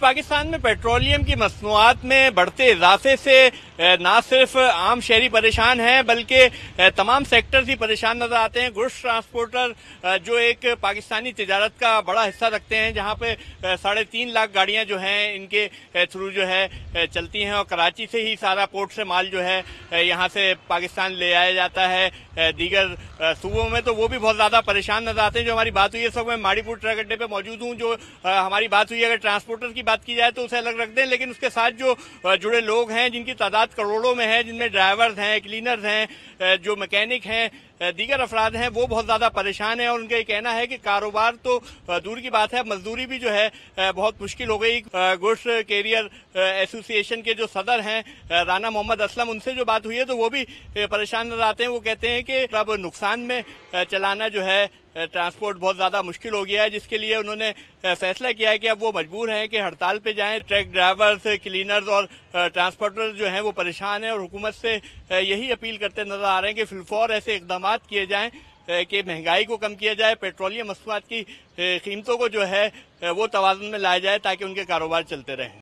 पाकिस्तान में पेट्रोलियम की मसनूआत में बढ़ते इजाफे से न सिर्फ आम शहरी परेशान हैं बल्कि तमाम सेक्टर्स ही परेशान नजर आते हैं। गुड्स ट्रांसपोर्टर जो एक पाकिस्तानी तिजारत का बड़ा हिस्सा रखते हैं, जहां पे 3.5 लाख गाड़ियां जो हैं इनके थ्रू जो है चलती हैं और कराची से ही सारा पोर्ट से माल जो है यहां से पाकिस्तान ले आया जाता है दीगर सूबों में, तो वो भी बहुत ज्यादा परेशान नजर आते हैं। जो हमारी बात हुई है, इस वक्त मैं माड़ीपुर ट्रक अड्डे पे मौजूद हूँ। जो हमारी बात हुई है, अगर ट्रांसपोर्टर की बात की जाए तो उसे अलग रख दें, लेकिन उसके साथ जो जुड़े लोग हैं जिनकी तादाद करोड़ों में है, जिनमें ड्राइवर्स हैं, क्लीनर्स हैं, जो मैकेनिक हैं, दीगर अफराद हैं, वो बहुत ज्यादा परेशान हैं। और उनका ये कहना है कि कारोबार तो दूर की बात है, मजदूरी भी जो है बहुत मुश्किल हो गई। गुड्स कैरियर एसोसिएशन के जो सदर हैं राना मोहम्मद असलम, उनसे जो बात हुई है तो वो भी परेशान नजर आते हैं। वो कहते हैं कि अब नुकसान में चलाना जो है ट्रांसपोर्ट बहुत ज्यादा मुश्किल हो गया है, जिसके लिए उन्होंने फैसला किया है कि अब वो मजबूर हैं कि हड़ताल पे जाएं। ट्रक ड्राइवर्स, क्लीनर्स और ट्रांसपोर्टर जो हैं वो परेशान हैं और हुकूमत से यही अपील करते नजर आ रहे हैं कि फिलफौर ऐसे इकदाम किए जाएं कि महंगाई को कम किया जाए, पेट्रोलियम मसनूआत की कीमतों को जो है वो तवाज़ुन में लाया जाए ताकि उनके कारोबार चलते रहें।